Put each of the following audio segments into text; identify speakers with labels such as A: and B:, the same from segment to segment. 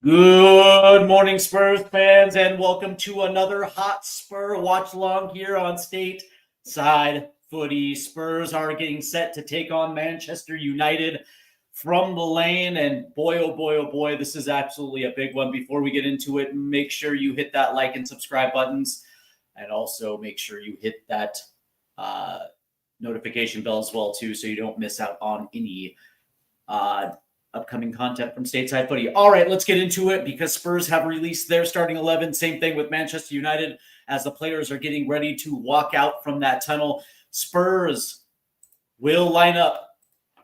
A: Good morning, Spurs fans, and welcome to another Hotspur watch along here on Stateside Footy. Spurs are getting set to take on Manchester United from the lane, and boy, oh boy, oh boy, this is absolutely a big one. Before we get into it, make sure you hit that like and subscribe buttons, and also make sure you hit that notification bell as well too, so you don't miss out on any upcoming content from Stateside Footy. All right, let's get into it because Spurs have released their starting 11. Same thing with Manchester United as the players are getting ready to walk out from that tunnel. Spurs will line up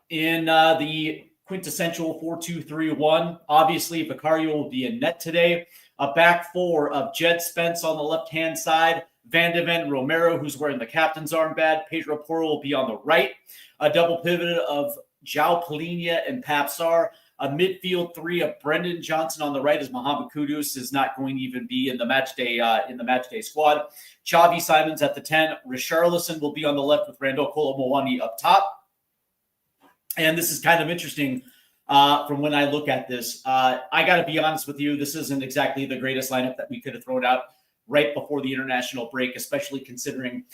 A: in the quintessential 4-2-3-1. Obviously, Vicario will be in net today. A back four of Jed Spence on the left-hand side, Van de Ven Romero, who's wearing the captain's armband. Pedro Porro will be on the right. A double pivot of João Palhinha and Papsar. A midfield three of Brendan Johnson on the right, as Mohamed Kudus is not going to even be in the matchday squad. Xavi Simons at the 10. Richarlison will be on the left with Randall Colomowani up top. And this is kind of interesting from when I look at this. I got to be honest with you, this isn't exactly the greatest lineup that we could have thrown out right before the international break, especially considering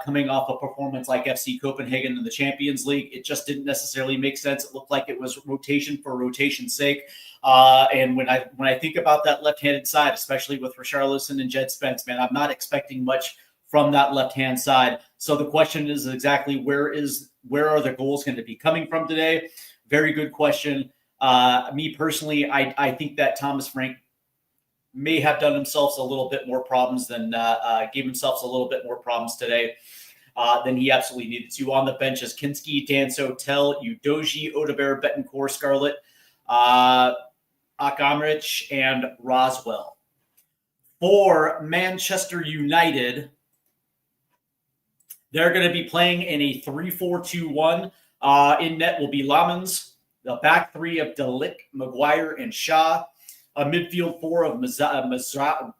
A: coming off a performance like FC Copenhagen in the Champions League. It just didn't necessarily make sense. It looked like it was rotation for rotation's sake. And when I think about that left-handed side, especially with Richarlison and Jed Spence, man, I'm not expecting much from that left-hand side. So the question is exactly where are the goals going to be coming from today? Very good question. Me personally, I think that Thomas Frank may have done themselves a little bit more problems than gave themselves a little bit more problems today than he absolutely needed to. On the bench is Kinski, Danso, Tell, Udoji, Odegaard, Betancourt, Scarlett, Akamrich, and Roswell. For Manchester United, they're going to be playing in a 3-4-2-1. In net will be Lamans, the back three of Delic, Maguire, and Shaw. A midfield four of Mazraoui,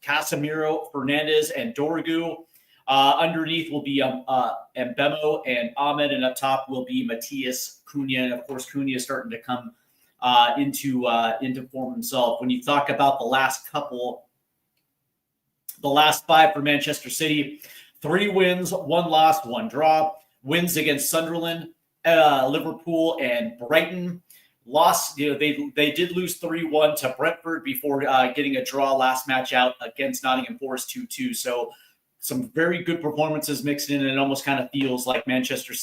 A: Casemiro, Fernandez, and Dorgu. Underneath will be Mbemo and Ahmed, and up top will be Matías Cunha. And of course, Cunha is starting to come into form himself. When you talk about the last five for Manchester City, 3 wins, 1 loss, 1 draw. Wins against Sunderland, Liverpool, and Brighton. Lost, they did lose 3-1 to Brentford before getting a draw last match out against Nottingham Forest 2-2. So some very good performances mixed in, and it almost kind of feels like Manchester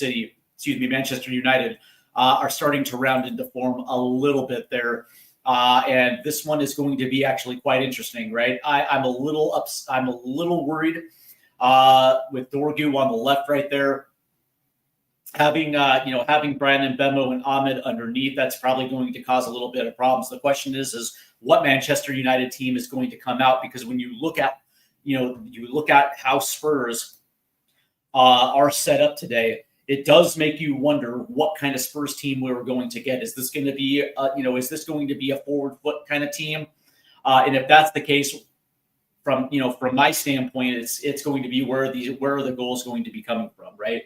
A: United are starting to round into form a little bit there. And this one is going to be actually quite interesting, right? I'm a little worried with Dorgu on the left right there. Having Brandon Mbemo and Ahmed underneath, that's probably going to cause a little bit of problems. The question is what Manchester United team is going to come out, because when you look at how Spurs are set up today, it does make you wonder what kind of Spurs team we were going to get. Is this going to be a forward foot kind of team? And if that's the case, from my standpoint, it's going to be where are the goals going to be coming from, right?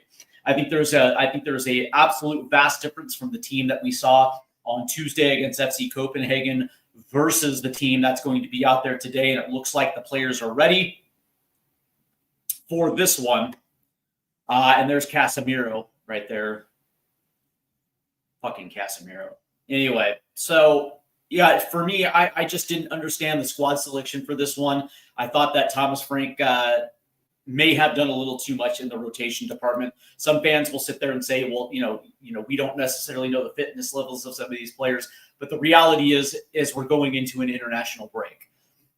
A: I think there's a absolute vast difference from the team that we saw on Tuesday against FC Copenhagen versus the team that's going to be out there today. And it looks like the players are ready for this one. And there's Casemiro right there. Fucking Casemiro. Anyway, so yeah, for me, I just didn't understand the squad selection for this one. I thought that Thomas Frank may have done a little too much in the rotation department. Some fans will sit there and say, well, we don't necessarily know the fitness levels of some of these players, but the reality is we're going into an international break.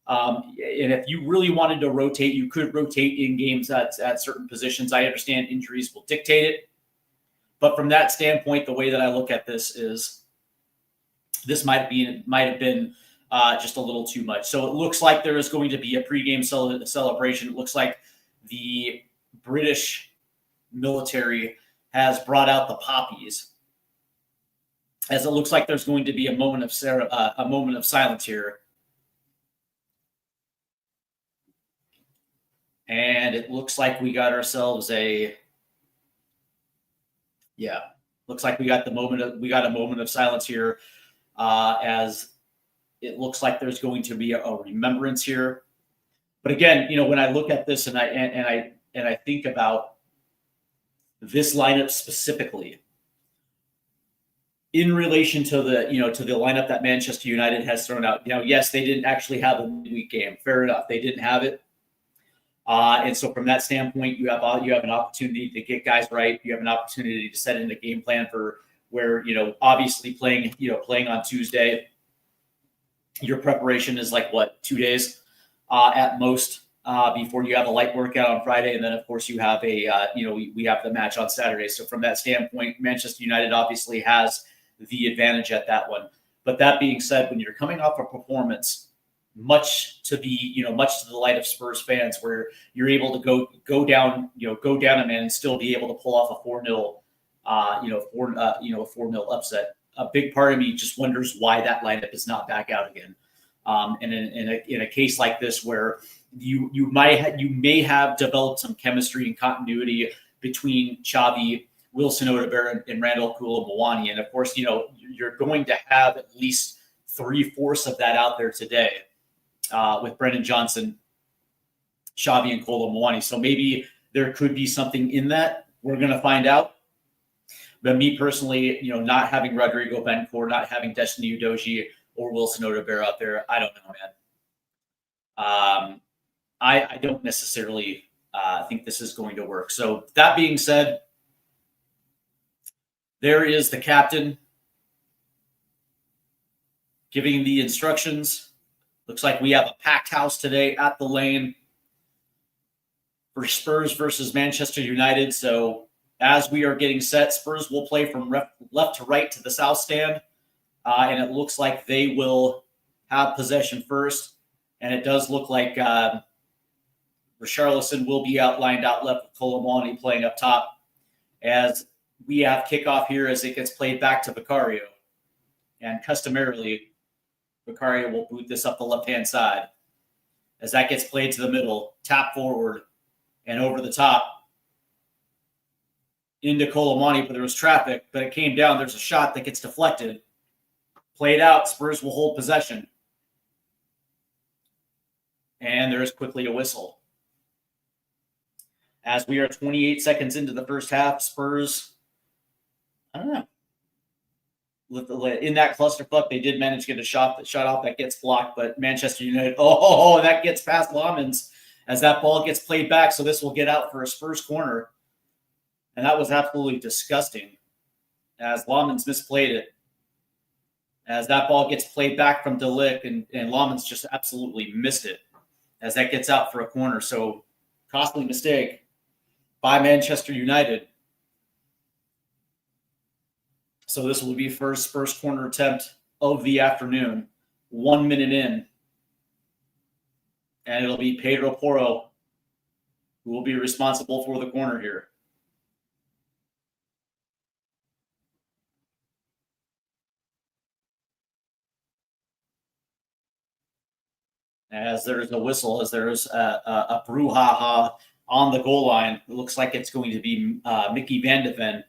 A: And if you really wanted to rotate, you could rotate in games at certain positions. I understand injuries will dictate it, but from that standpoint, the way that I look at this is this might have been just a little too much. So it looks like there is going to be a pregame celebration. It looks like the British military has brought out the poppies, as it looks like there's going to be a moment of silence here. And it looks like we got ourselves looks like we got a moment of silence here as it looks like there's going to be a remembrance here. But again, when I look at this and I think about this lineup specifically in relation to the lineup that Manchester United has thrown out. Yes, they didn't actually have a midweek game. Fair enough, they didn't have it. And so from that standpoint, you have an opportunity to get guys right. You have an opportunity to set in a game plan for where, obviously playing on Tuesday, your preparation is like 2 days at most before you have a light workout on Friday. And then of course you have we have the match on Saturday. So from that standpoint, Manchester United obviously has the advantage at that one. But that being said, when you're coming off a performance, much to the light of Spurs fans, where you're able to go down a man and still be able to pull off a 4-0, 4-0 upset. A big part of me just wonders why that lineup is not back out again. And in a case like this, where you may have developed some chemistry and continuity between Xavi, Wilson Odobert, and Randall Koulibaly, and of course, you're going to have at least 3/4 of that out there today. With Brennan Johnson, Xavi, and Koulibaly. So maybe there could be something in that. We're going to find out. But me personally, not having Rodrigo Bentancur, not having Destiny Udogie or Wilson Odobert out there, I don't know, man. I don't necessarily think this is going to work. So that being said, there is the captain giving the instructions. Looks like we have a packed house today at the Lane for Spurs versus Manchester United. So as we are getting set, Spurs will play from left to right to the south stand. And it looks like they will have possession first. And it does look like Richarlison will be lined out left with Koulibaly playing up top. As we have kickoff here as it gets played back to Vicario. And customarily, Vicario will boot this up the left-hand side. As that gets played to the middle, tap forward, and over the top into Koulibaly, but there was traffic, but it came down. There's a shot that gets deflected. Played out, Spurs will hold possession. And there is quickly a whistle. As we are 28 seconds into the first half, Spurs, I don't know. In that clusterfuck, they did manage to get a shot off that gets blocked, but Manchester United, that gets past Lomans as that ball gets played back. So this will get out for a Spurs corner. And that was absolutely disgusting as Lomans misplayed it. As that ball gets played back from De Ligt, and Lomans just absolutely missed it as that gets out for a corner. So costly mistake by Manchester United. So this will be first corner attempt of the afternoon, 1 minute in. And it'll be Pedro Porro who will be responsible for the corner here. As there's a whistle, as there's a brouhaha on the goal line. It looks like it's going to be Mickey Van de Ven.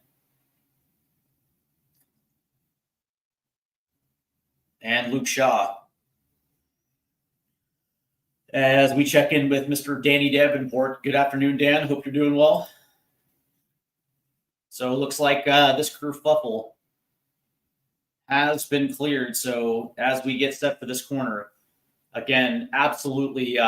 A: And Luke Shaw. As we check in with Mr. Danny Davenport. Good afternoon, Dan. Hope you're doing well. So it looks like this kerfuffle has been cleared. So as we get set for this corner, again, absolutely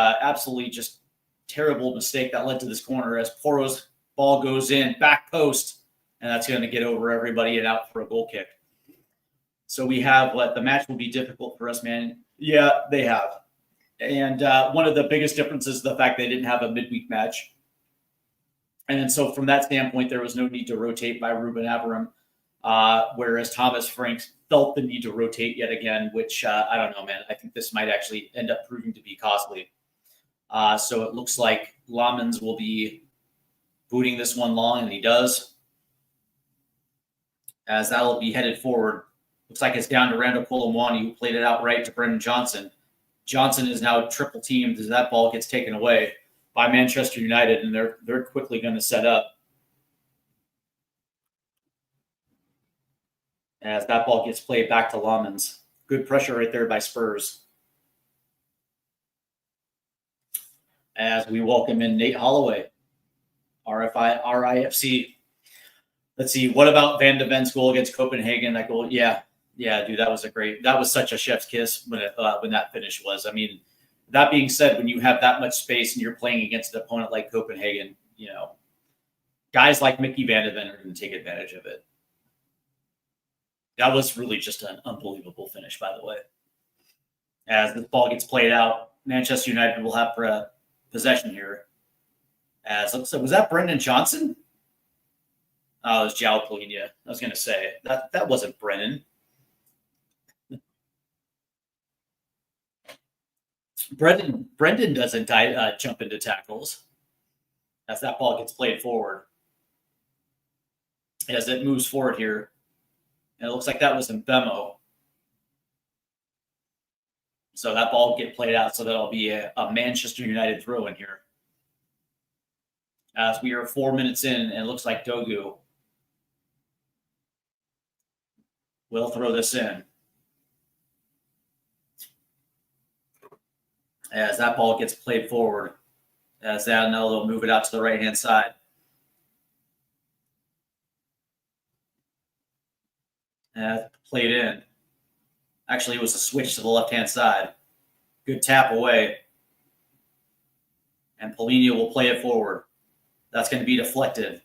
A: just terrible mistake that led to this corner as Porro's ball goes in, back post, and that's going to get over everybody and out for a goal kick. So we have the match will be difficult for us, man. Yeah, they have. And one of the biggest differences is the fact they didn't have a midweek match. And so from that standpoint, there was no need to rotate by Ruben Amorim, whereas Thomas Franks felt the need to rotate yet again, which I don't know, man. I think this might actually end up proving to be costly. So it looks like Lomans will be booting this one long, and he does. As that will be headed forward. Looks like it's down to Randall Koulibaly, who played it out right to Brennan Johnson. Johnson is now triple teamed as that ball gets taken away by Manchester United, and they're quickly going to set up. As that ball gets played back to Lomans. Good pressure right there by Spurs. As we welcome in Nate Holloway, RIFC. Let's see. What about Van de Ven's goal against Copenhagen? That goal, yeah, dude, that was such a chef's kiss when that finish was. I mean, that being said, when you have that much space and you're playing against an opponent like Copenhagen, guys like Mickey Van de Ven are going to take advantage of it. That was really just an unbelievable finish, by the way. As the ball gets played out, Manchester United will have possession here. So was that Brendan Johnson? Oh, it was João Palhinha. I was going to say that wasn't Brennan. Brendan doesn't jump into tackles as that ball gets played forward. As it moves forward here, and it looks like that was Mbemo. So that ball will get played out, so that'll be a Manchester United throw in here. As we are 4 minutes in, and it looks like Dogu will throw this in. As that ball gets played forward, as that now they'll move it out to the right-hand side. Played in. Actually, it was a switch to the left-hand side. Good tap away. And Palhinha will play it forward. That's going to be deflected.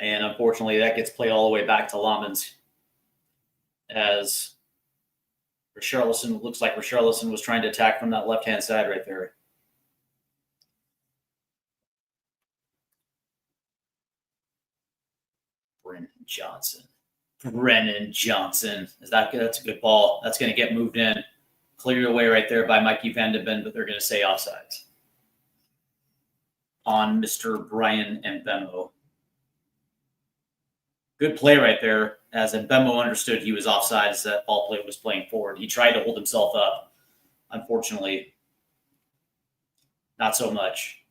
A: And unfortunately, that gets played all the way back to Lamens. As Richarlison, looks like Richarlison was trying to attack from that left-hand side right there. Brennan Johnson. That's a good ball. That's going to get moved in. Cleared away right there by Mikey Van de Ven, but they're going to say offsides on Mr. Brian Mbemo. Good play right there, as Mbemo understood he was offside as that ball play was playing forward. He tried to hold himself up. Unfortunately, not so much.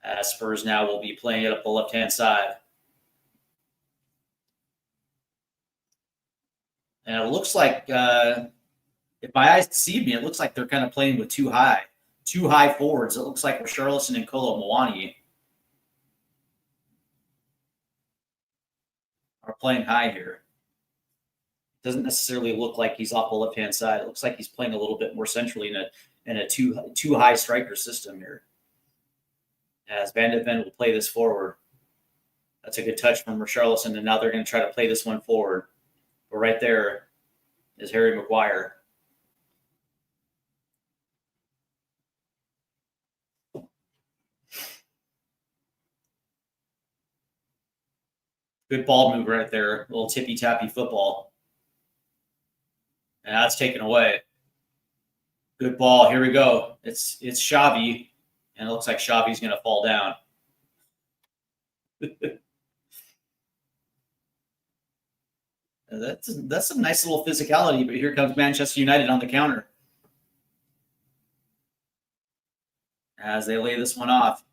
A: As Spurs now will be playing it up the left-hand side. And it looks like, if my eyes deceive me, it looks like they're kind of playing with two high forwards. It looks like Richarlison and Kolo Muani are playing high here. Doesn't necessarily look like he's off the left-hand side. It looks like he's playing a little bit more centrally in a two high striker system here. As Van de Ven will play this forward. That's a good touch from Richarlison, and now they're going to try to play this one forward. But right there is Harry Maguire. Good ball move right there. A little tippy-tappy football. And that's taken away. Good ball. Here we go. It's Xavi. And it looks like Xavi's going to fall down. That's some nice little physicality, but here comes Manchester United on the counter. As they lay this one off.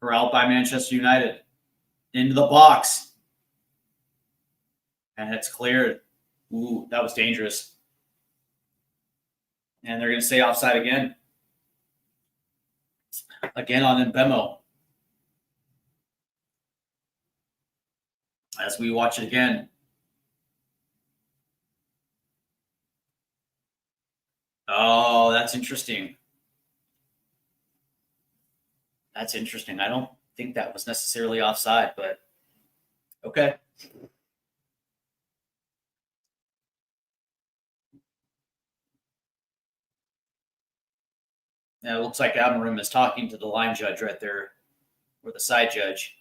A: Corralled by Manchester United. Into the box. And it's cleared. Ooh, that was dangerous. And they're going to say offside again. Again on Mbemo. As we watch it again. Oh, that's interesting. That's interesting. I don't think that was necessarily offside, but okay. Now it looks like Amarim is talking to the line judge right there, or the side judge,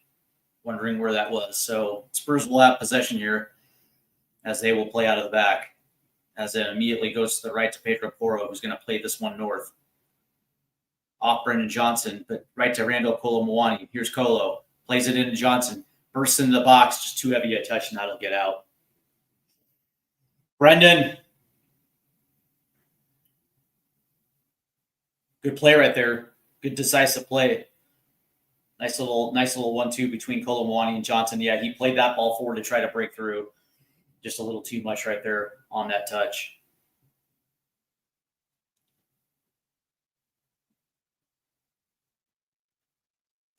A: wondering where that was. So Spurs will have possession here as they will play out of the back. As it immediately goes to the right to Pedro Porro, who's going to play this one north. Off Brendan Johnson, but right to Randall Kolo Muani. Here's Kolo. Plays it into Johnson. Bursts into the box. Just too heavy a touch, and that'll get out. Brendan. Good play right there. Good decisive play. Nice little 1-2 between Kolo Muani and Johnson. Yeah, he played that ball forward to try to break through. Just a little too much right there on that touch.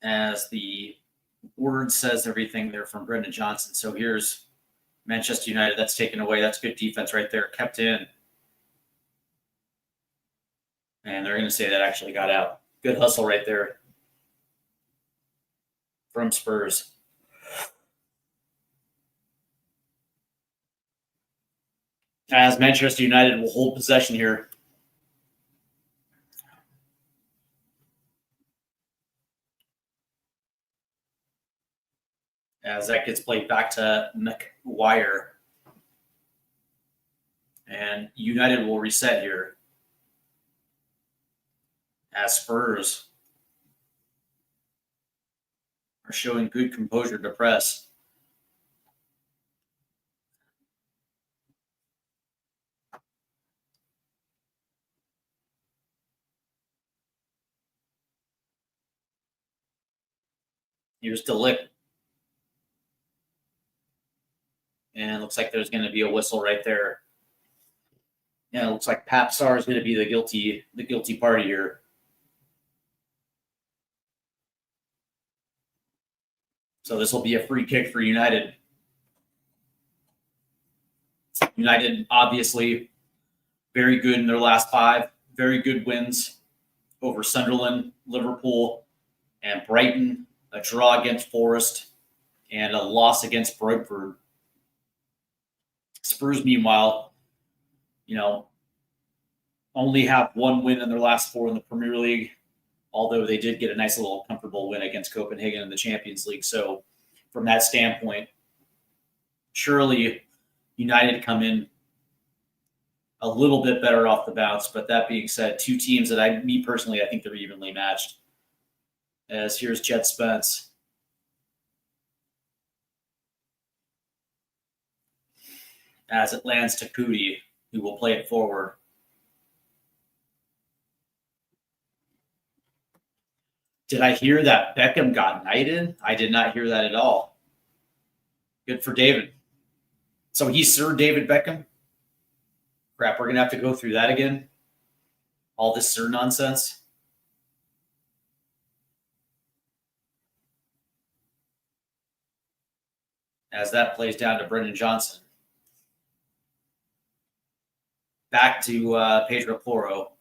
A: As the word says everything there from Brendan Johnson. So here's Manchester United. That's taken away. That's good defense right there. Kept in. And they're going to say that actually got out. Good hustle right there from Spurs. As Manchester United will hold possession here. As that gets played back to McGuire. And United will reset here. As Spurs are showing good composure to press. Here's Delict. And it looks like there's going to be a whistle right there. Yeah, it looks like Pap Sarr is going to be the guilty party here. So this will be a free kick for United. United, obviously, very good in their last 5. Very good wins over Sunderland, Liverpool, and Brighton. A draw against Forest, and a loss against Brentford. Spurs, meanwhile, only have 1 win in their last 4 in the Premier League, although they did get a nice little comfortable win against Copenhagen in the Champions League. So from that standpoint, surely United come in a little bit better off the bounce. But that being said, 2 teams that I think they're evenly matched. As here's Jet Spence. As it lands to Footy, who will play it forward. Did I hear that Beckham got knighted? I did not hear that at all. Good for David. So he's Sir David Beckham? Crap, we're going to have to go through that again? All this Sir nonsense? As that plays down to Brendan Johnson. Back to Pedro Porro.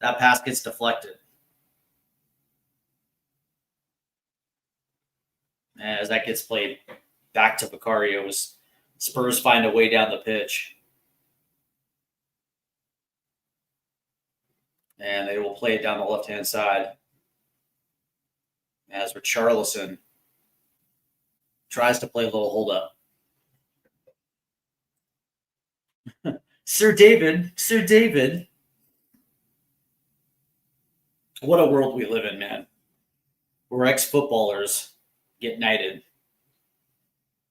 A: That pass gets deflected. As that gets played back to Vicario, Spurs find a way down the pitch. And they will play it down the left-hand side. As Richarlison tries to play a little hold-up. Sir David. What a world we live in, man. Where ex-footballers get knighted.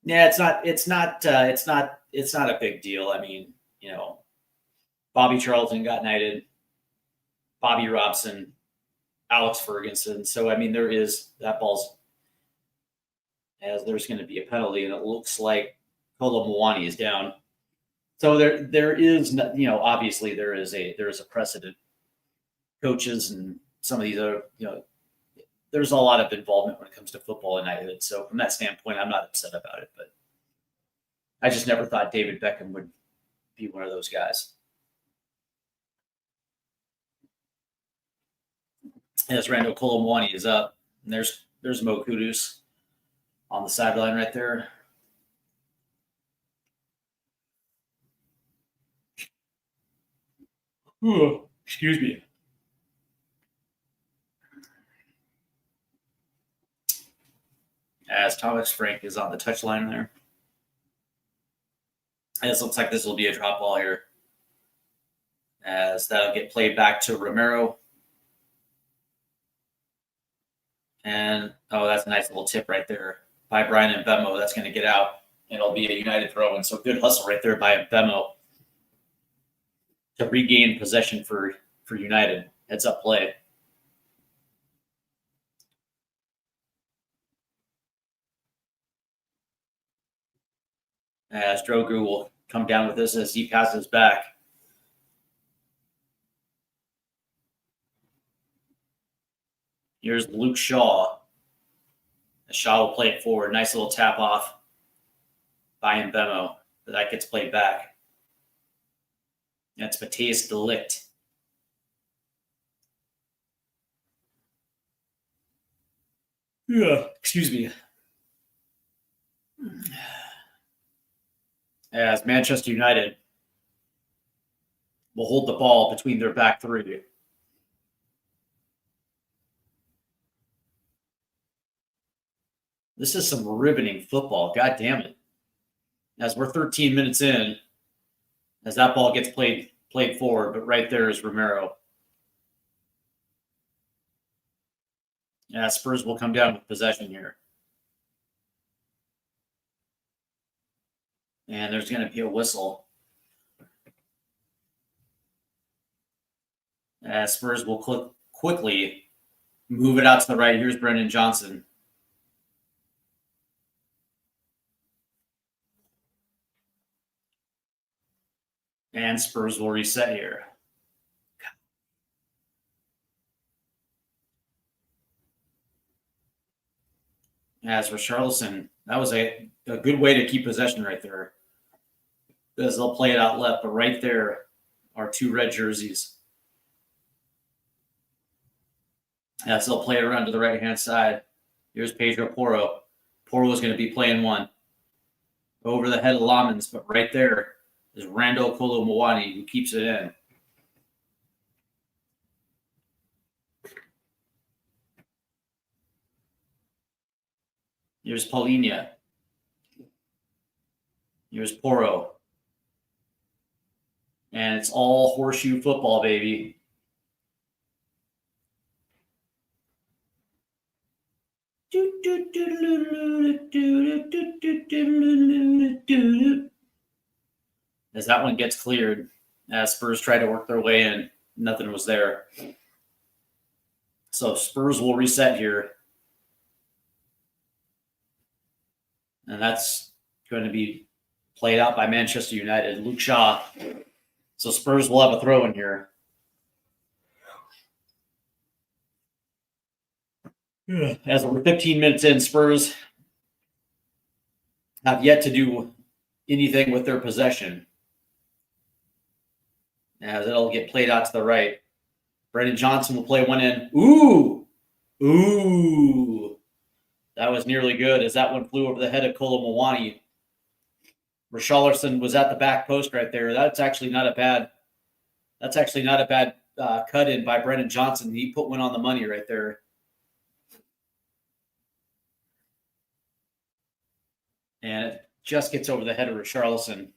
A: Yeah, it's not a big deal. I mean, Bobby Charlton got knighted, Bobby Robson, Alex Ferguson. So I mean, there is that ball's as there's going to be a penalty, and it looks like Kolo Muani is down. So there is, obviously there is a precedent. Coaches and some of these other, there's a lot of involvement when it comes to football United. So from that standpoint, I'm not upset about it, but I just never thought David Beckham would be one of those guys. As Rando Kolo Muani is up, and there's Mo Kudus on the sideline right there. Ooh, excuse me. As Thomas Frank is on the touchline there. And this looks like this will be a drop ball here. As that'll get played back to Romero. And, that's a nice little tip right there by Brian Mbemo. That's going to get out. And it'll be a United throw-in. So good hustle right there by Mbemo to regain possession for United. Heads up play. as Drogu will come down with this as he passes back. Here's Luke Shaw. Shaw will play it forward. Nice little tap off by Mbemo. That gets played back. That's Matthias de Ligt. Yeah, excuse me. As Manchester United will hold the ball between their back three. This is some riveting football. God damn it. As we're 13 minutes in, as that ball gets played forward, but right there is Romero. Yeah, Spurs will come down with possession here. And there's going to be a whistle. Spurs will quickly move it out to the right. Here's Brendan Johnson. And Spurs will reset here. As for Richarlison, that was a good way to keep possession right there. As they'll play it out left, but right there are two red jerseys. As they'll play it around to the right-hand side. Here's Pedro Porro. Porro is going to be playing one over the head of Lamens, but right there is Rando Kolo Muani who keeps it in. Here's Paulinha. Here's Porro. And it's all horseshoe football, baby. As that one gets cleared, as Spurs try to work their way in, nothing was there. So Spurs will reset here. And that's going to be played out by Manchester United. Luke Shaw. So Spurs will have a throw in here. As we're 15 minutes in, Spurs have yet to do anything with their possession. As it'll get played out to the right. Brendan Johnson will play one in. Ooh! That was nearly good as that one flew over the head of Kolo Muani. Richarlison was at the back post right there. That's actually not a bad cut in by Brendan Johnson. He put one on the money right there. And it just gets over the head of Richarlison.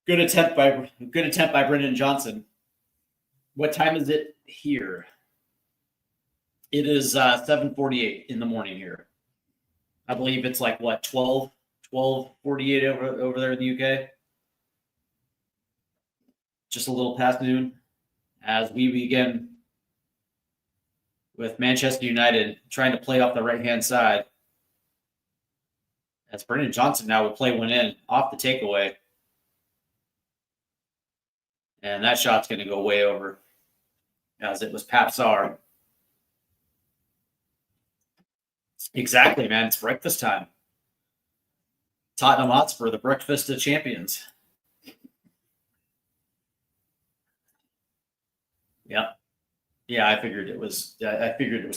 A: Good attempt by Brendan Johnson. What time is it here? It is 7:48 in the morning here. I believe it's like what 12:48 over there in the UK. Just a little past noon as we begin with Manchester United trying to play off the right-hand side. As Brendan Johnson now will play one in off the takeaway. And that shot's going to go way over as it was Papsar. Exactly, man. It's breakfast time. Tottenham Hotspur, the breakfast of champions. Yeah. Yeah, I figured it was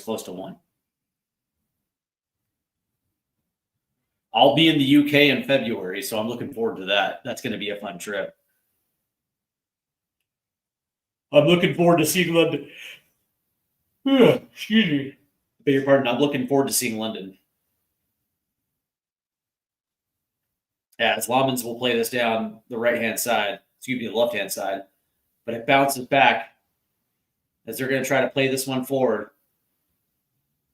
A: close to 1. I'll be in the UK in February, so I'm looking forward to that. That's going to be a fun trip. I'm looking forward to seeing London. Excuse me. Beg your pardon. I'm looking forward to seeing London. As Lamens will play this down the right-hand side. Excuse me, the left-hand side. But it bounces back as they're going to try to play this one forward.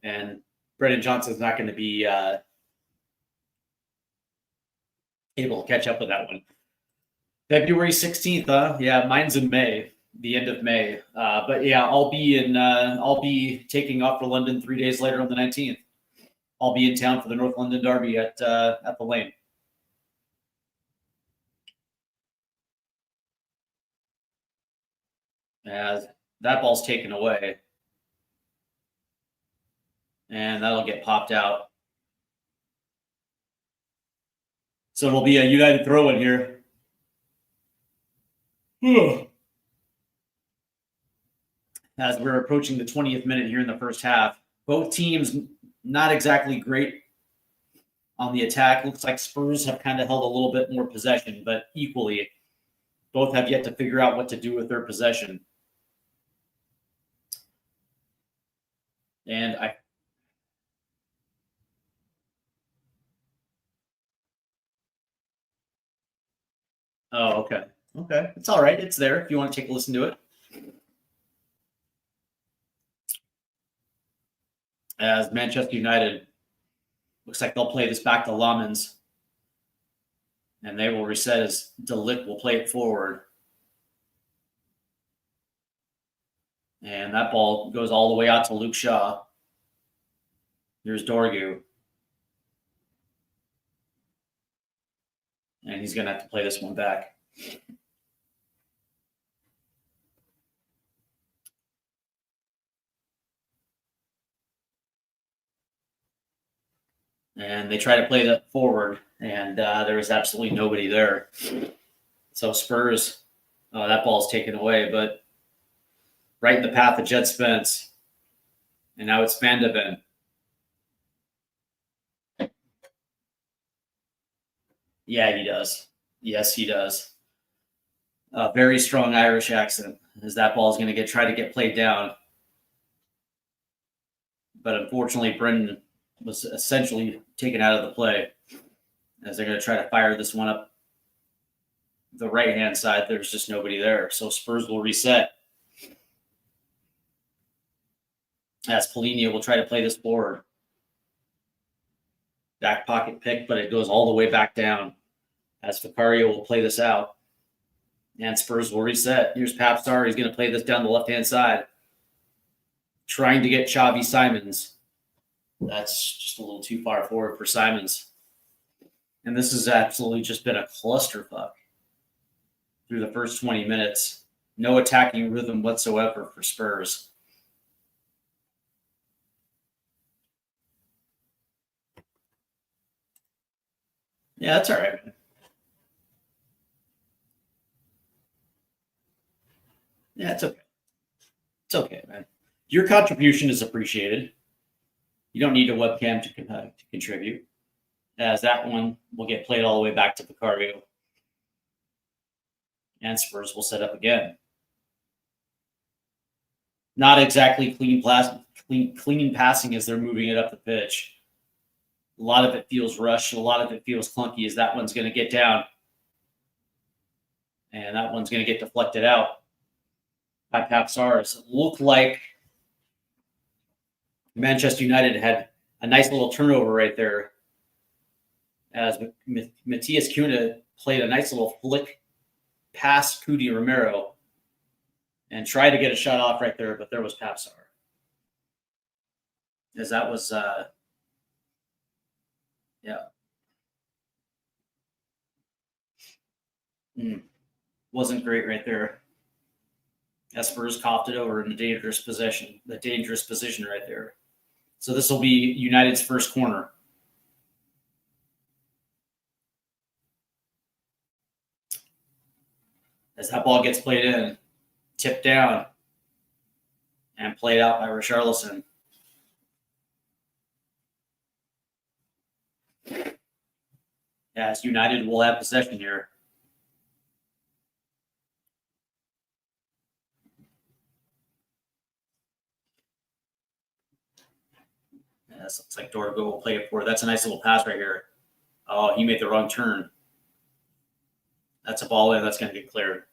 A: And Brendan Johnson's not going to be able to catch up with that one. February 16th, huh? Yeah, mine's in May. the end of May. But yeah, I'll be taking off for London 3 days later on the 19th. I'll be in town for the North London Derby at the Lane. As that ball's taken away, and that'll get popped out. So it'll be a United throw-in here. As we're approaching the 20th minute here in the first half, both teams not exactly great on the attack. Looks like Spurs have kind of held a little bit more possession, but equally, both have yet to figure out what to do with their possession. And oh, okay. Okay. It's all right. It's there if you want to take a listen to it. As Manchester United looks like they'll play this back to Lamens. And they will reset as De Ligt will play it forward. And that ball goes all the way out to Luke Shaw. Here's Dorgu. And he's going to have to play this one back. And they try to play that forward, and there is absolutely nobody there. So Spurs, that ball's taken away, but right in the path of Jed Spence. And now it's Van de Ven. Yeah, he does. Yes, he does. A very strong Irish accent, as that ball is going to try to get played down. But unfortunately, Brendan was essentially taken out of the play, as they're going to try to fire this one up the right-hand side. There's just nobody there. So Spurs will reset. As Polina will try to play this forward. Back pocket pick, but it goes all the way back down. As Vicario will play this out. And Spurs will reset. Here's Papstar. He's going to play this down the left-hand side. Trying to get Xavi Simons. That's just a little too far forward for Simons. And this has absolutely just been a clusterfuck through the first 20 minutes. No attacking rhythm whatsoever for Spurs. Yeah, that's all right, man. Yeah, it's okay. It's okay, man. Your contribution is appreciated. You don't need a webcam to contribute, as that one will get played all the way back to Vicario. And Spurs will set up again. Not exactly clean passing as they're moving it up the pitch. A lot of it feels rushed. A lot of it feels clunky as that one's going to get down. And that one's going to get deflected out by Papsars. Looked like Manchester United had a nice little turnover right there, as Matthias Cunha played a nice little flick past Cudi Romero and tried to get a shot off right there, but there was Papsar. As that was, wasn't great right there. Spurs coughed it over in the dangerous position right there. So this will be United's first corner. As that ball gets played in, tipped down, and played out by Richarlison. As United will have possession here. Yes, looks like Dorgo will play it forward. That's a nice little pass right here. Oh, he made the wrong turn. That's a ball in. That's going to get cleared.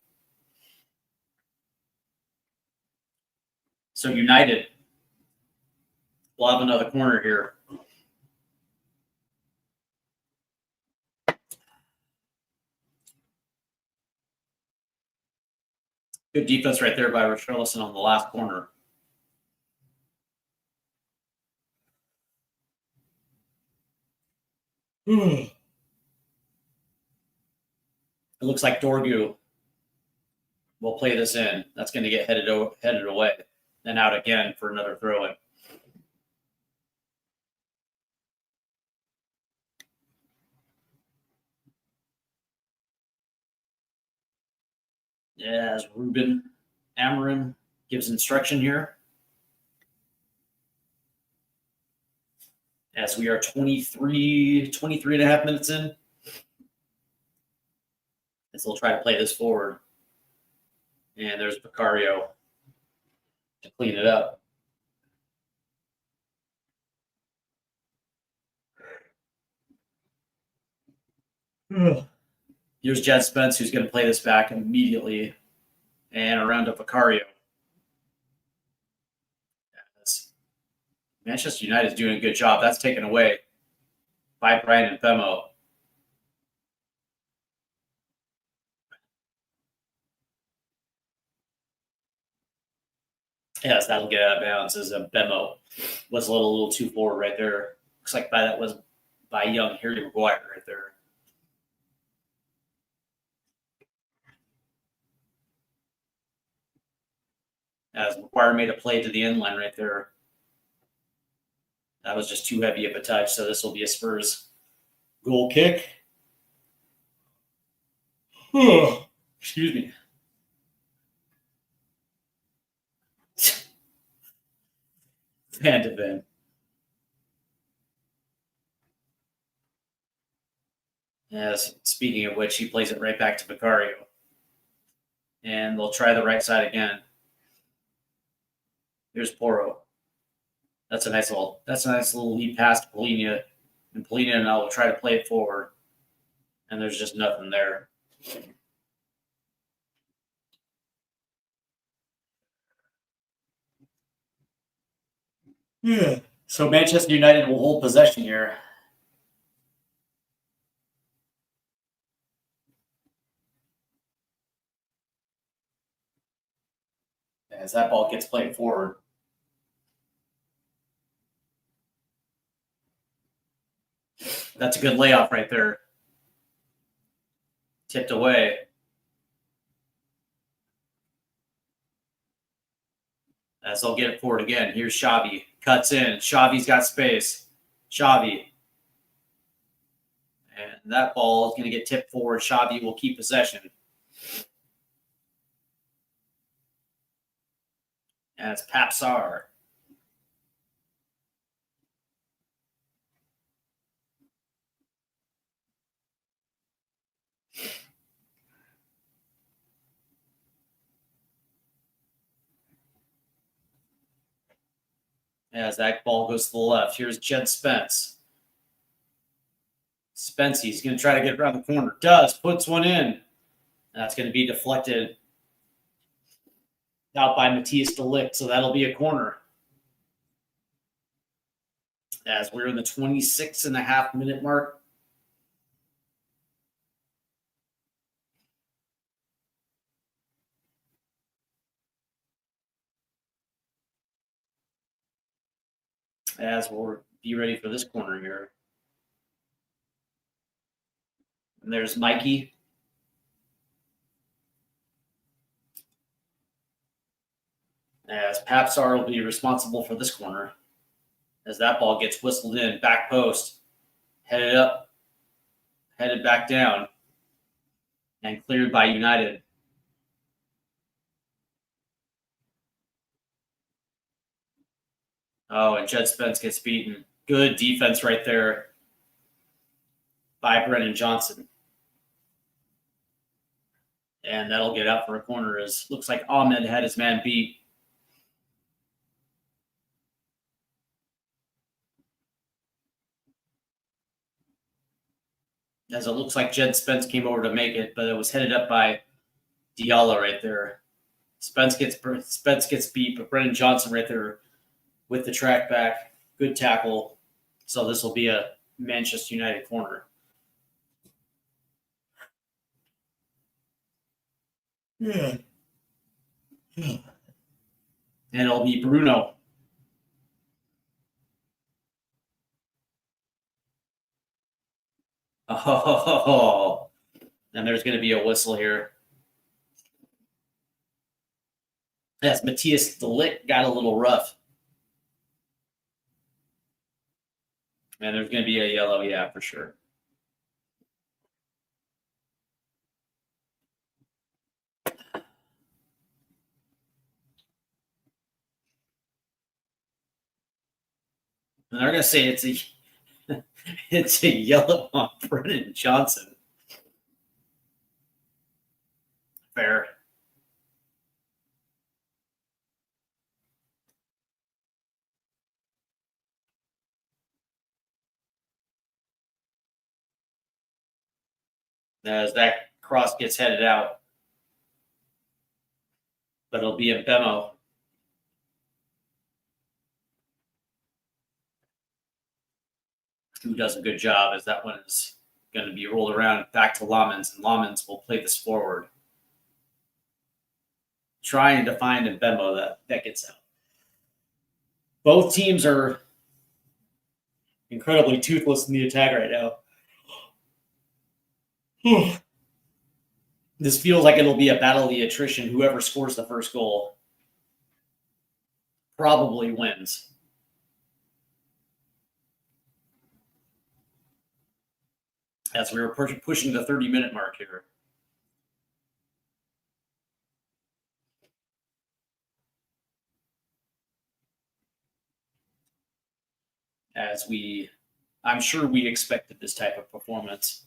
A: So United will have another corner here. Good defense right there by Richarlison on the last corner. It looks like Dorgu will play this in. That's going to get headed away. Then out again for another throw-in. Yeah, as Ruben Amorim gives instruction here. As we are 23 and a half minutes in. As they'll try to play this forward. And there's Vicario to clean it up. Here's Jed Spence, who's going to play this back immediately. And around to Vicario. Manchester United is doing a good job. That's taken away by Brian Mbemo. Yes, that'll get out of bounds as Mbemo was a little too forward right there. Looks like that was by young Harry Maguire right there. As Maguire made a play to the end line right there. That was just too heavy of a touch, so this will be a Spurs goal kick. Excuse me. Fan to fan. Yes, speaking of which, he plays it right back to Vicario. And they'll try the right side again. Here's Porro. That's a nice little lead pass to Polina. And Polina and I will try to play it forward. And there's just nothing there. Yeah. So Manchester United will hold possession here. As that ball gets played forward. That's a good layoff right there. Tipped away. As they'll get it forward again. Here's Xavi. Cuts in. Xavi's got space. Xavi. And that ball is going to get tipped forward. Xavi will keep possession. And it's Papsar. As that ball goes to the left. Here's Jed Spence. He's going to try to get around the corner. Puts one in. That's going to be deflected out by Matthias de Ligt, so that'll be a corner. As we're in the 26.5-minute mark. As we'll be ready for this corner here. And there's Mikey. As Papsar will be responsible for this corner. As that ball gets whistled in, back post, headed up, headed back down, and cleared by United. Oh, and Jed Spence gets beaten. Good defense right there by Brennan Johnson. And that'll get out for a corner as looks like Ahmed had his man beat. As it looks like Jed Spence came over to make it, but it was headed up by Diallo right there. Spence gets beat, but Brennan Johnson right there with the track back. Good tackle. So this will be a Manchester United corner. Yeah. And it'll be Bruno. Oh, and there's going to be a whistle here. Yes, Matthias de Ligt got a little rough. And there's going to be a yellow, yeah, for sure. And they're going to say it's a yellow on Brennan Johnson. Fair. As that cross gets headed out. But it'll be a Bemo. Who does a good job as that one is going to be rolled around back to Lamens, and Lamens will play this forward. Trying to find a Bemo that gets out. Both teams are incredibly toothless in the attack right now. This feels like it'll be a battle of the attrition. Whoever scores the first goal probably wins. As we were pushing the 30-minute mark here. I'm sure we expected this type of performance.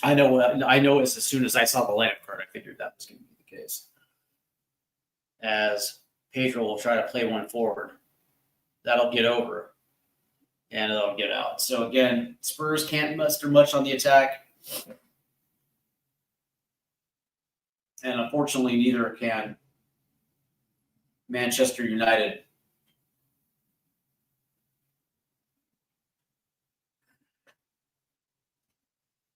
A: I know as soon as I saw the lineup card, I figured that was going to be the case. As Pedro will try to play one forward. That'll get over. And it'll get out. So again, Spurs can't muster much on the attack. And unfortunately, neither can Manchester United.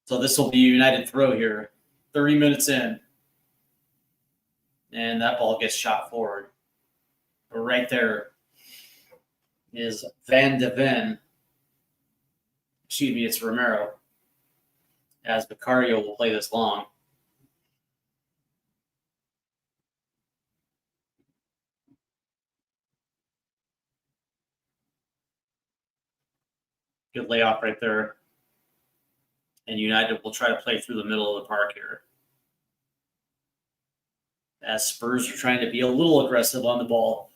A: So this will be a United throw here. 30 minutes in. And that ball gets shot forward. But right there is Van de Ven. Excuse me, it's Romero. As Vicario will play this long. Good layoff right there. And United will try to play through the middle of the park here. As Spurs are trying to be a little aggressive on the ball.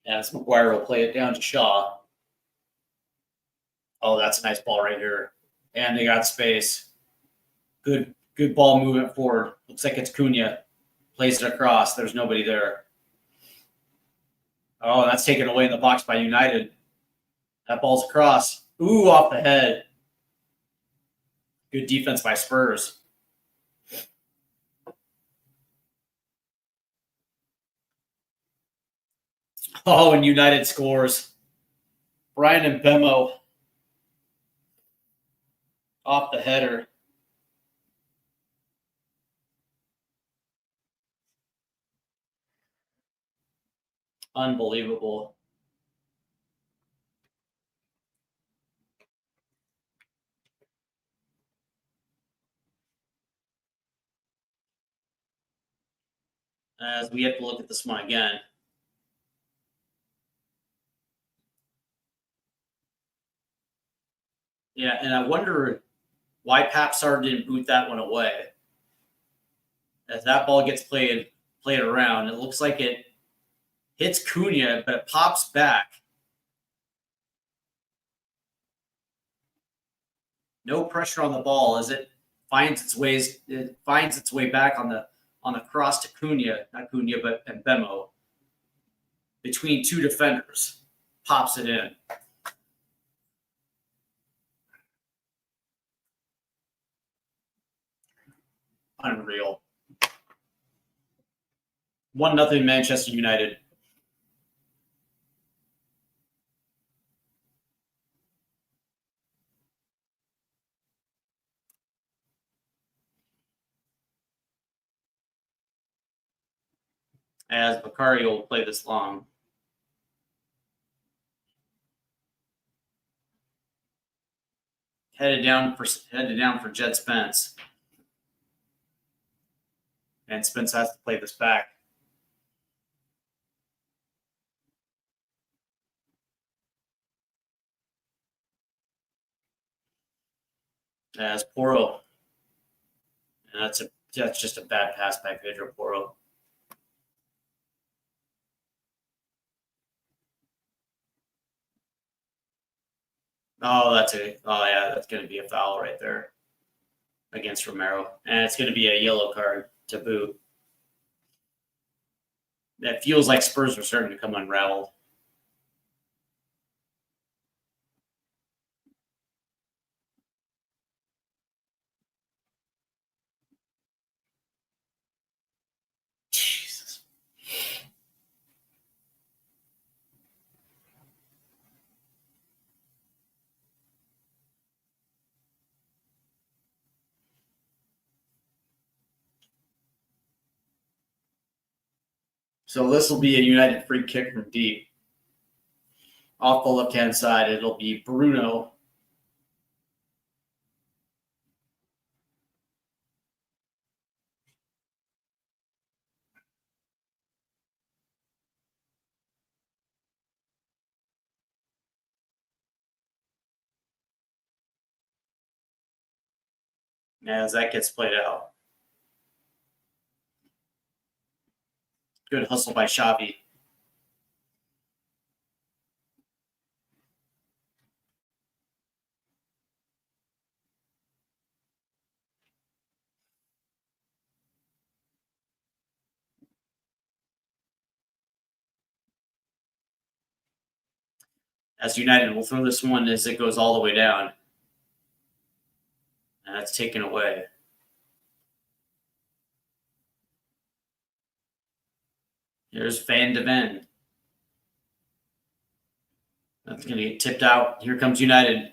A: As Maguire will play it down to Shaw. Oh, that's a nice ball right here. And they got space. Good ball movement forward. Looks like it's Cunha. Plays it across. There's nobody there. Oh, that's taken away in the box by United. That ball's across. Ooh, off the head. Good defense by Spurs. Oh, and United scores. Brian Mbemo off the header. Unbelievable. As we have to look at this one again. Yeah, and I wonder why Papsar didn't boot that one away. As that ball gets played around, it looks like it hits Cunha, but it pops back. No pressure on the ball as it finds its way back on the cross to Cunha, not Cunha, but Mbemo. Between two defenders, pops it in. Unreal. 1-0 Manchester United.
B: as Bakari will play this long. Headed down for Jed Spence. And Spence has to play this back. As Porro. And that's just a bad pass by Pedro Porro. That's going to be a foul right there against Romero. And it's going to be a yellow card to boot. It feels like Spurs are starting to come unraveled. Jesus. So this will be a United free kick from deep. Off the left-hand side, it'll be Bruno. As that gets played out. Good hustle by Xavi. As United will throw this one as it goes all the way down. And that's taken away. Here's Van de Ven. That's going to get tipped out. Here comes United.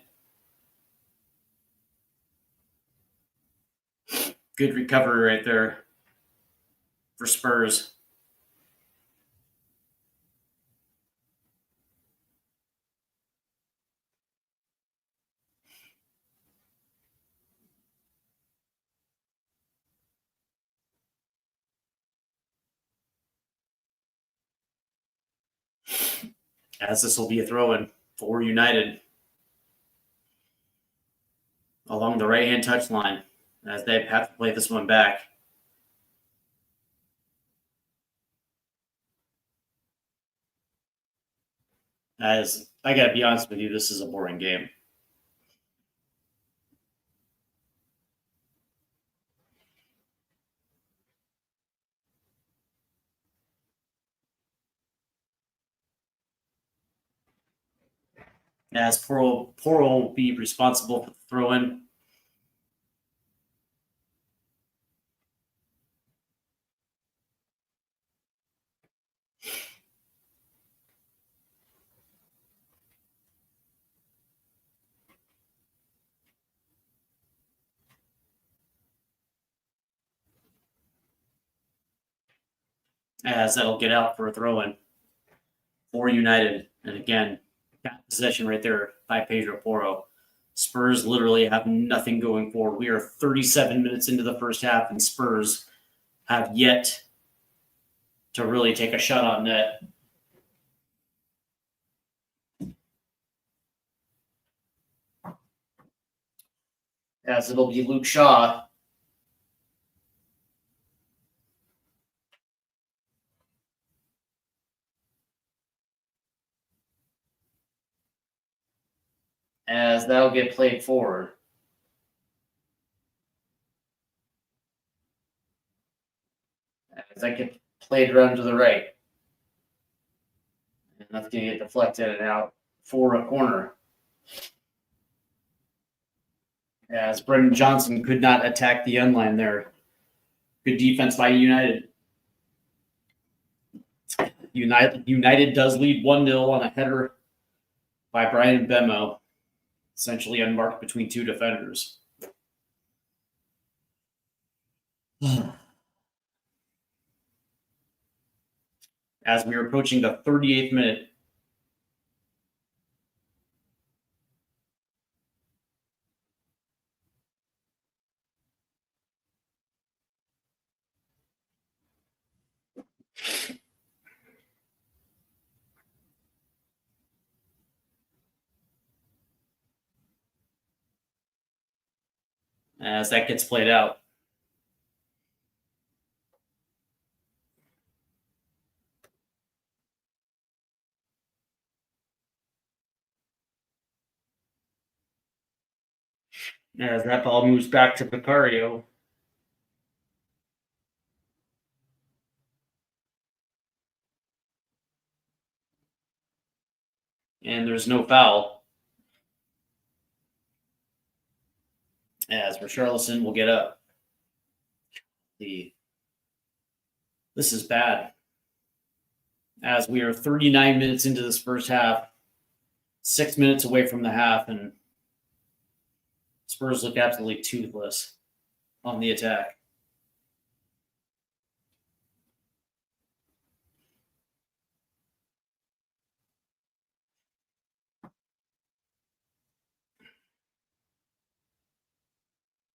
B: Good recovery right there for Spurs. As this will be a throw-in for United along the right-hand touchline as they have to play this one back. As I got to be honest with you, this is a boring game. As Porro will be responsible for the throw-in. As that'll get out for a throw-in for United. And again, got possession right there by Pedro Porro. Spurs literally have nothing going forward. We are 37 minutes into the first half, and Spurs have yet to really take a shot on net. As it'll be Luke Shaw. As that'll get played forward. As that gets played around to the right. And that's going to get deflected and out for a corner. As Brendan Johnson could not attack the end line there. Good defense by United. United does lead 1-0 on a header by Brian Mbemo, essentially unmarked between two defenders. as we are approaching the 38th minute. As that gets played out. As that ball moves back to Vicario. And there's no foul. As Richarlison will get up. This is bad. As we are 39 minutes into this first half, 6 minutes away from the half, and Spurs look absolutely toothless on the attack.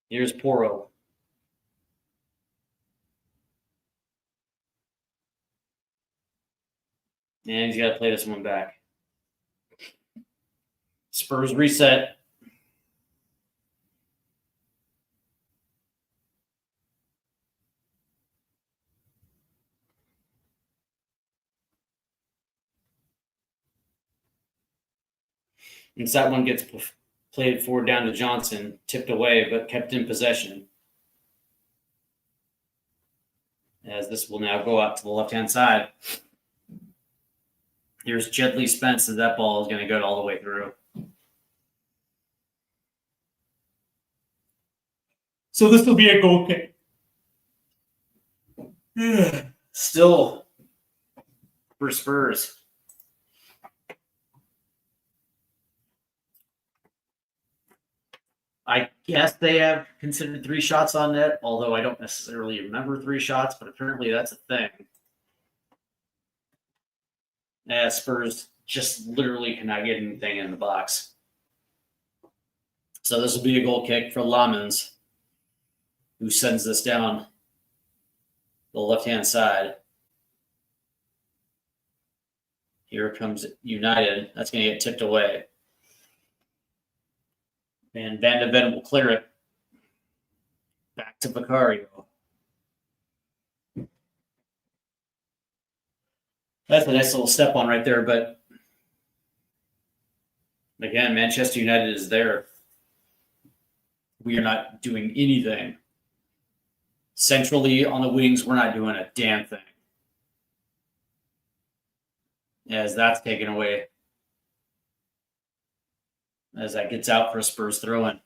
B: Here's Porro. And he's got to play this one back. Spurs reset. And that one gets played forward down to Johnson, tipped away, but kept in possession. As this will now go out to the left-hand side. Here's Jedley Spence, and that ball is going to go all the way through. So this will be a goal kick. Still for Spurs. I guess they have considered 3 shots on net, although I don't necessarily remember 3 shots, but apparently that's a thing. Spurs just literally cannot get anything in the box. So this will be a goal kick for Lamens, who sends this down the left-hand side. Here comes United. That's going to get tipped away. And Van de Ven will clear it. Back to Vicario. That's a nice little step on right there, but again, Manchester United is there. We are not doing anything. Centrally on the wings, we're not doing a damn thing. As that's taken away. As that gets out for a Spurs throw-in.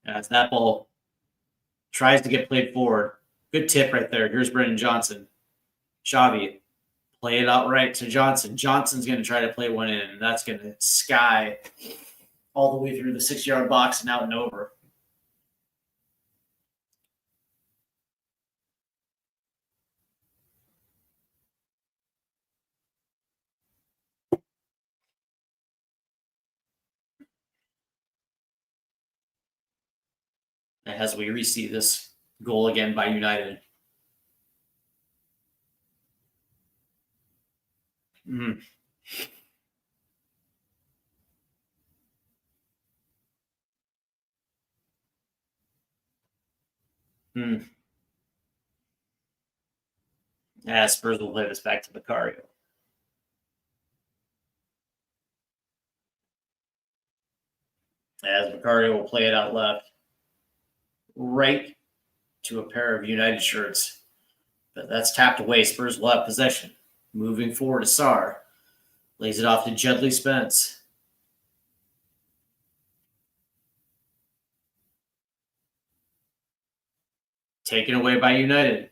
B: As that ball tries to get played forward. Good tip right there. Here's Brendan Johnson. Xavi, play it out right to Johnson. Johnson's going to try to play one in, and that's going to sky all the way through the 6-yard box and out and over. As we receive this goal again by United. Spurs will play this back to Vicario. As Vicario will play it out left. Right to a pair of United shirts. But that's tapped away. Spurs will have possession. Moving forward to Sarr. Lays it off to Jedley Spence. Taken away by United.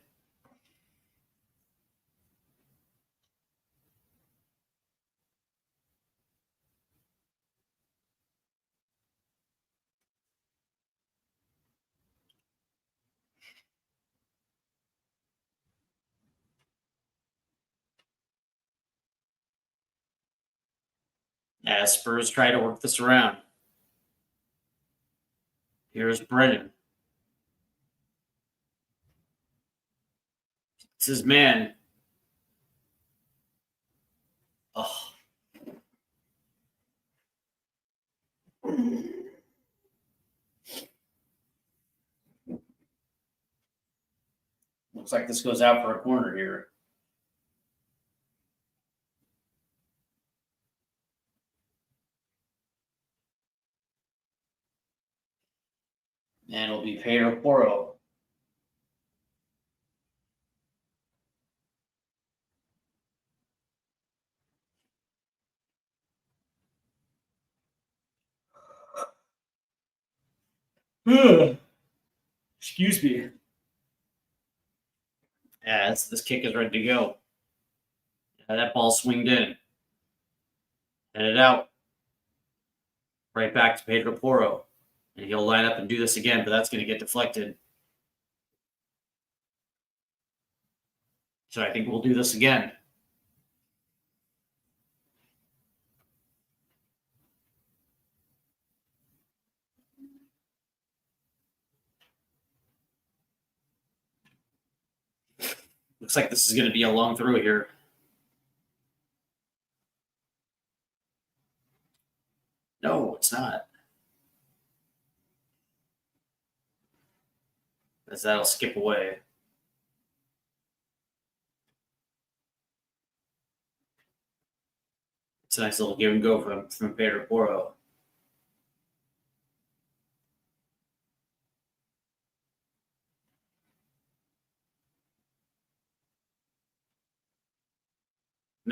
B: as Spurs try to work this around. Here's Brennan. It's his man. Oh. Looks like this goes out for a corner here. And it'll be Pedro Porro. Excuse me. As this kick is ready to go. That ball swinged in. Headed out. Right back to Pedro Porro. And he'll line up and do this again, but that's going to get deflected. So I think we'll do this again. Looks like this is going to be a long throw here. No, it's not. As that'll skip away. It's a nice little give and go from Pedro Porro.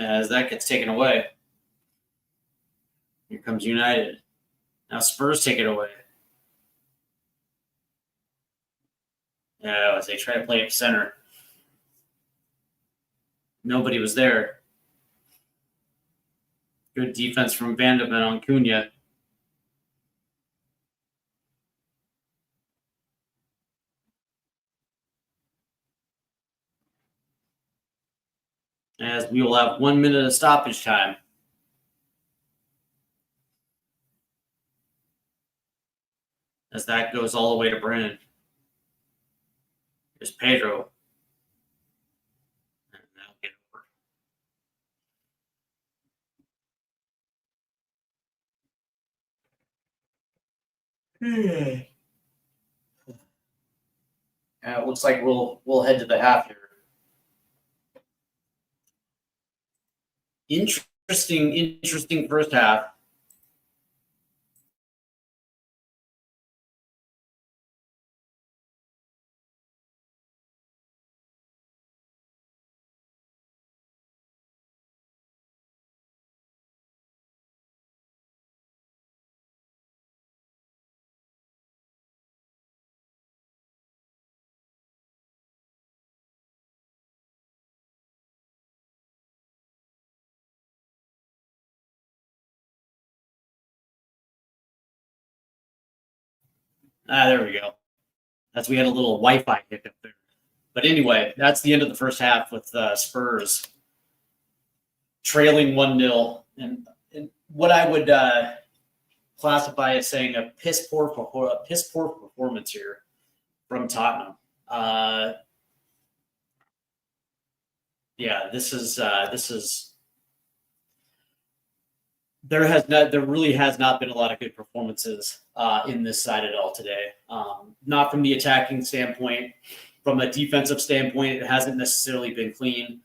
B: As that gets taken away. Here comes United. Now Spurs take it away. As they try to play it center. Nobody was there. Good defense from Vandeman on Cunha. As we will have 1 minute of stoppage time. As that goes all the way to Brennan. Here's Pedro. And that'll get over. It looks like we'll head to the half here. Interesting first half. There we go. We had a little Wi-Fi hiccup there. But anyway, that's the end of the first half with Spurs trailing 1-0. And what I would classify as saying a piss poor performance here from Tottenham. This is there really has not been a lot of good performances in this side at all today. Not from the attacking standpoint. From a defensive standpoint, it hasn't necessarily been clean.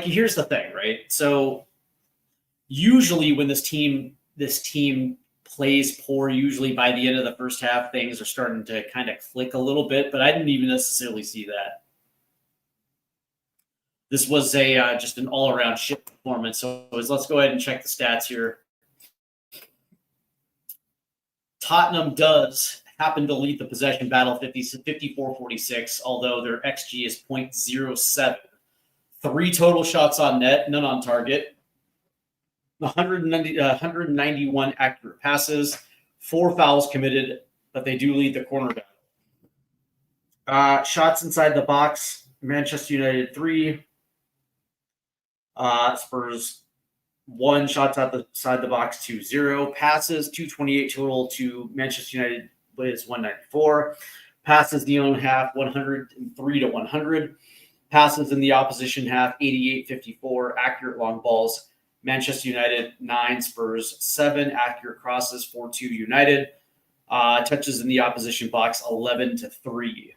B: Here's the thing, right? So usually when this team plays poor, usually by the end of the first half, things are starting to kind of click a little bit, but I didn't even necessarily see that. This was just an all-around shit performance. So let's go ahead and check the stats here. Tottenham does happen to lead the possession battle 54-46, although their XG is 0.07. 3 total shots on net, none on target. 191 accurate passes, 4 fouls committed, but they do lead the corner battle. Shots inside the box,
A: Manchester United 3. Spurs 1, shots outside the box 2-0. Passes 228 total to Manchester United is 194. Passes the own half 103 to 100. Passes in the opposition half 88-54. Accurate long balls Manchester United 9, Spurs 7. Accurate crosses 4-2 United. Touches in the opposition box 11-3.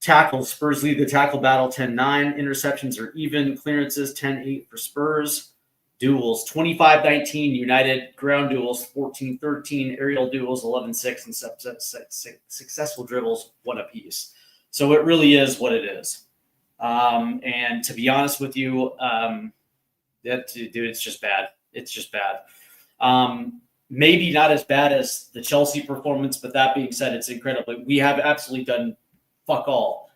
A: Tackles, Spurs lead the tackle battle 10-9. Interceptions are even. Clearances 10-8 for Spurs. Duels 25-19 United. Ground duels 14-13. Aerial duels 11-6. And successful dribbles 1 apiece. So it really is what it is. And to be honest with you, it's just bad. It's just bad. Maybe not as bad as the Chelsea performance, but that being said, it's incredible. We have absolutely done fuck all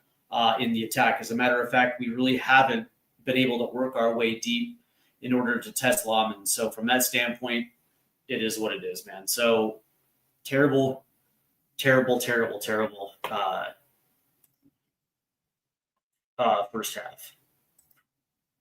A: in the attack. As a matter of fact, we really haven't been able to work our way deep in order to test Lahman. So from that standpoint, it is what it is, man. So terrible first half.